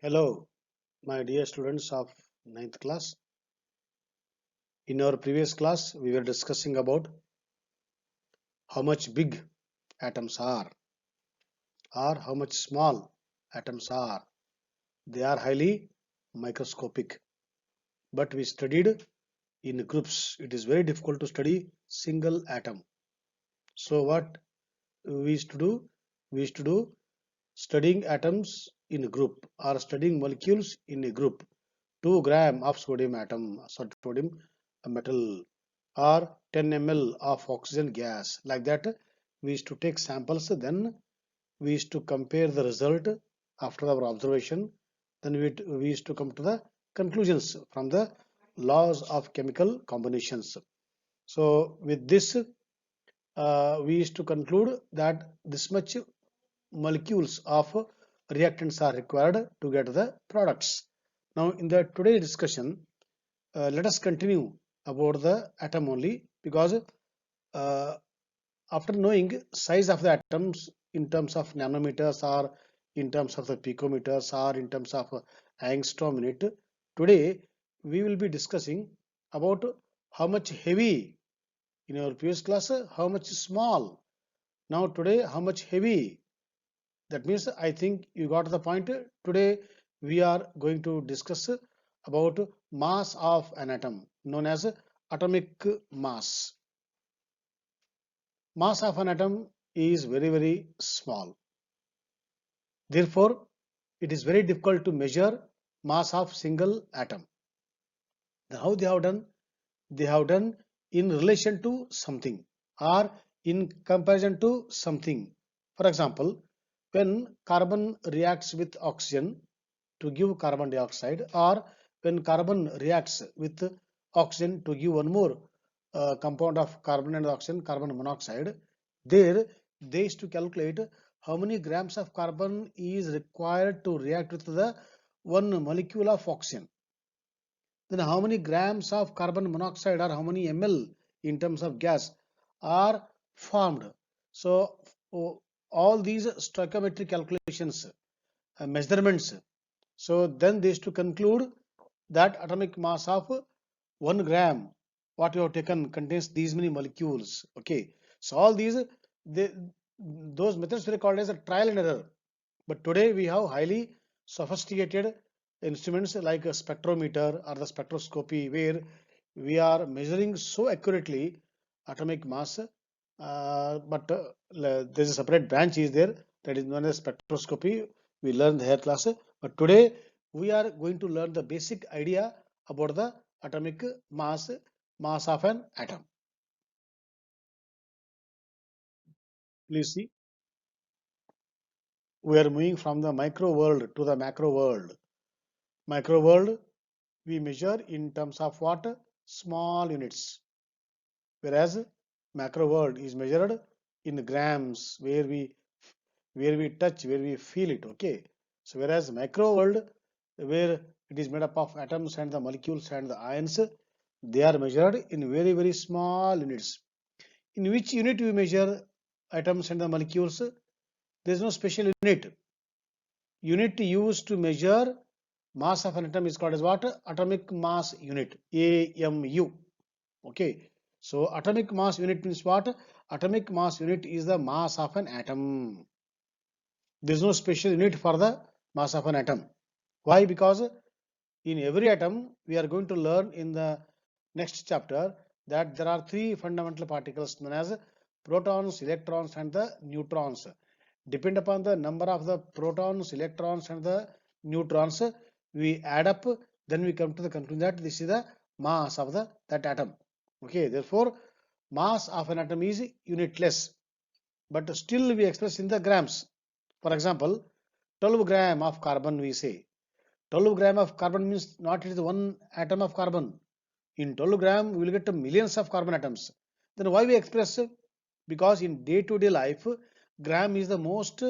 Hello, my dear students of ninth class. In our previous class, we were discussing about how much big atoms are or how much small atoms are. They are highly microscopic, but we studied in groups. It is very difficult to study single atom. So what we used to do? We used to do studying atoms in a group or studying molecules in a group. 2 gram of sodium atom, sodium metal, or 10 ml of oxygen gas. Like that, we used to take samples, then we used to compare the result after our observation. Then we used to come to the conclusions from the laws of chemical combinations. So with this, we used to conclude that this much molecules of reactants are required to get the products. Now in the today's discussion, let us continue about the atom only, because uh, after knowing size of the atoms in terms of nanometers or in terms of the picometers or in terms of angstrom unit, today we will be discussing about how much heavy. In our previous class, how much small. Now today, how much heavy. That means I think you got the point. Today we are going to discuss about mass of an atom, known as atomic mass. Mass of an atom is very small. Therefore, it is very difficult to measure mass of single atom. How they have done? They have done in relation to something or in comparison to something. For example, when carbon reacts with oxygen to give carbon dioxide, or when carbon reacts with oxygen to give one more compound of carbon and oxygen, carbon monoxide, there they used to calculate how many grams of carbon is required to react with the one molecule of oxygen. Then how many grams of carbon monoxide or how many ml in terms of gas are formed. So all these stoichiometric calculations, measurements, so then they is to conclude that atomic mass of 1 gram what you have taken contains these many molecules. Okay, so all these, they, those methods were called as a trial and error. But today we have highly sophisticated instruments like a spectrometer or the spectroscopy, where we are measuring so accurately atomic mass. But there is a separate branch is there, that is known as spectroscopy. We learned the hair class. But today we are going to learn the basic idea about the atomic mass of an atom. Please see, we are moving from the micro world to the macro world. Micro world we measure in terms of what? Small units. Whereas macro world is measured in grams, where we touch, where we feel it. Okay, so whereas micro world, where it is made up of atoms and the molecules and the ions, they are measured in very small units. In which unit we measure atoms and the molecules? There is no special unit. Unit used to measure mass of an atom is called as what? Atomic mass unit, AMU. Okay, so atomic mass unit means what? Atomic mass unit is the mass of an atom. There is no special unit for the mass of an atom. Why? Because in every atom we are going to learn in the next chapter that there are three fundamental particles known as protons, electrons and the neutrons. Depend upon the number of the protons, electrons and the neutrons, we add up, then we come to the conclusion that this is the mass of that atom. Okay, therefore mass of an atom is unitless, but still we express in the grams. For example, 12 gram of carbon, we say 12 gram of carbon means not it is one atom of carbon. In 12 gram we will get millions of carbon atoms. Then why we express? Because in day-to-day life, gram is the most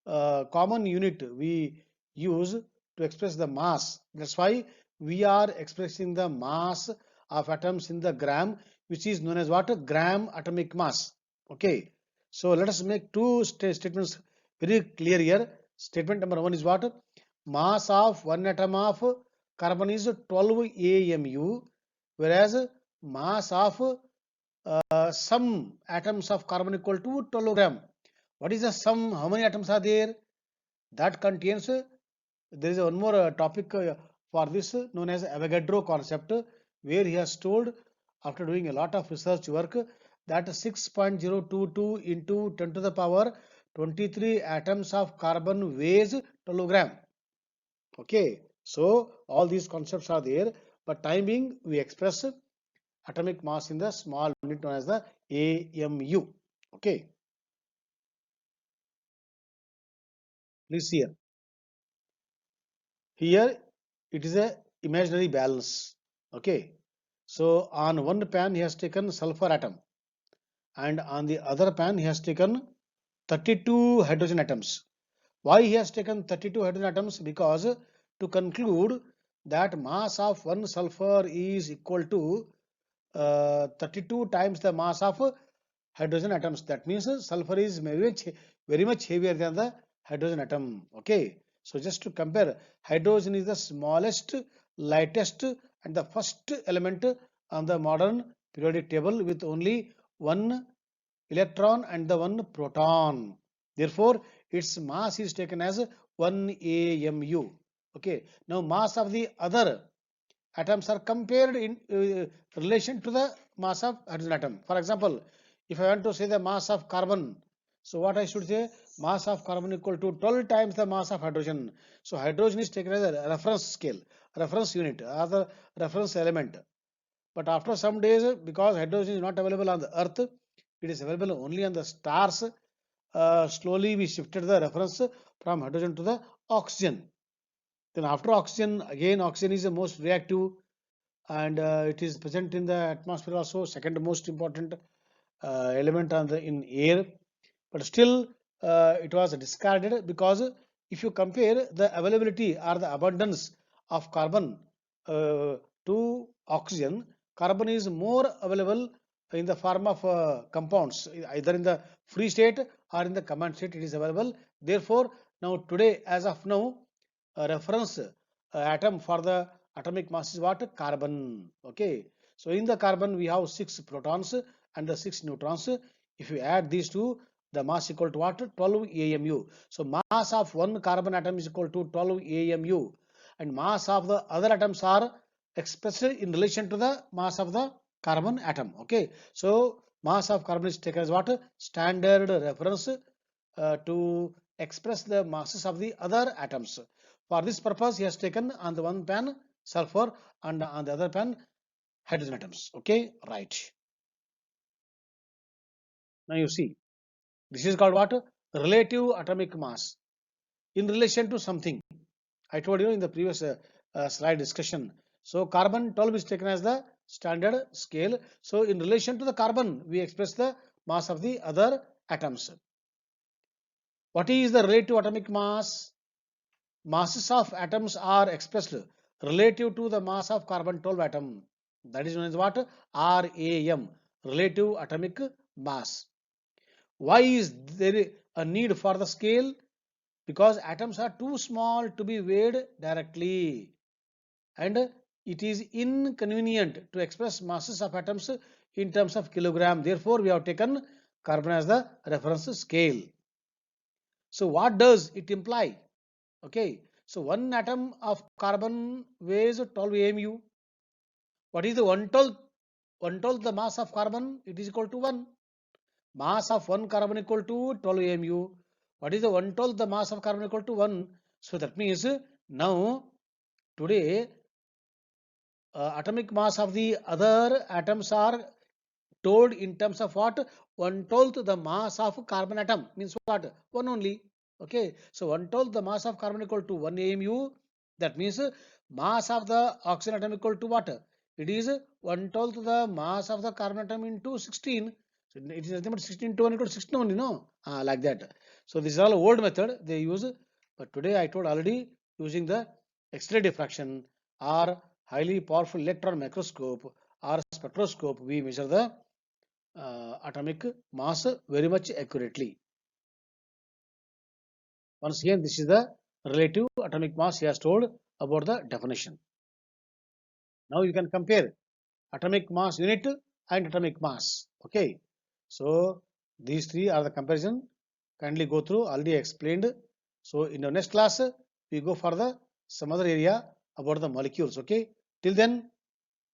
common unit we use to express the mass. That's why we are expressing the mass of atoms in the gram, which is known as what? Gram atomic mass. Okay, so let us make two statements very clear here. Statement number one is what? mass of one atom of carbon is 12 AMU, whereas mass of some atoms of carbon equal to 12 gram. What is the sum? How many atoms are there? That contains, there is one more topic for this known as Avogadro concept, where he has told after doing a lot of research work that 6.022 into 10 to the power 23 atoms of carbon weighs 12 gram. Okay, so all these concepts are there, but time being we express atomic mass in the small unit known as the AMU. Okay, please see here. Here it is a imaginary balance. Okay, so on one pan he has taken sulfur atom, and on the other pan he has taken 32 hydrogen atoms. Why he has taken 32 hydrogen atoms? Because to conclude that mass of one sulfur is equal to 32 times the mass of hydrogen atoms. That means sulfur is very much heavier than the hydrogen atom. Okay, so just to compare, hydrogen is the smallest, lightest, and the first element on the modern periodic table with only one electron and the one proton. Therefore, its mass is taken as 1 AMU. Okay, now mass of the other atoms are compared in relation to the mass of hydrogen atom. For example, if I want to say the mass of carbon, so what I should say, mass of carbon equal to 12 times the mass of hydrogen. So hydrogen is taken as a reference scale, reference unit, or the reference element. But after some days, because hydrogen is not available on the earth, it is available only on the stars. Slowly we shifted the reference from hydrogen to the oxygen. Then after oxygen, again oxygen is the most reactive, and it is present in the atmosphere also, second most important element on the in air. But still it was discarded, because if you compare the availability or the abundance of carbon to oxygen, carbon is more available in the form of compounds, either in the free state or in the combined state it is available. Therefore, now today, as of now, a reference atom for the atomic mass is what? Carbon. Okay, so in the carbon we have 6 protons and the 6 neutrons. If you add these two, the mass equal to what? 12 AMU. So mass of one carbon atom is equal to 12 AMU, and mass of the other atoms are expressed in relation to the mass of the carbon atom. Okay, so mass of carbon is taken as what? Standard reference to express the masses of the other atoms. For this purpose, he has taken on the one pan sulfur and on the other pan hydrogen atoms. Okay, right. Now you see, this is called what? Relative atomic mass in relation to something. I told you in the previous slide discussion. So carbon 12 is taken as the standard scale. So in relation to the carbon, we express the mass of the other atoms. What is the relative atomic mass? Masses of atoms are expressed relative to the mass of carbon 12 atom. That is known as what? RAM, relative atomic mass. Why is there a need for the scale? Because atoms are too small to be weighed directly, and it is inconvenient to express masses of atoms in terms of kilogram. Therefore, we have taken carbon as the reference scale. So what does it imply? Okay, so one atom of carbon weighs 12 AMU. What is the 1/12? 1/12 the mass of carbon? It is equal to 1. Mass of one carbon equal to 12 AMU. What is the 1/12 the mass of carbon equal to 1? So that means now today atomic mass of the other atoms are told in terms of what? 1/12 the mass of carbon atom, means what? 1 only. Okay, so 1/12 the mass of carbon equal to 1 AMU. That means mass of the oxygen atom equal to what? It is 1/12 the mass of the carbon atom into 16. So it is nothing but 16 to 1 equal to 16 only, no? Like that. So this is all old method they use, but today I told already, using the X-ray diffraction or highly powerful electron microscope or spectroscope, we measure the atomic mass very much accurately. Once again, this is the relative atomic mass he has told about the definition. Now you can compare atomic mass unit and atomic mass. Okay, so these three are the comparison. Kindly go through, already explained. So in the next class we go for the some other area about the molecules. Okay, till then,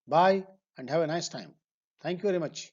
bye and have a nice time. Thank you very much.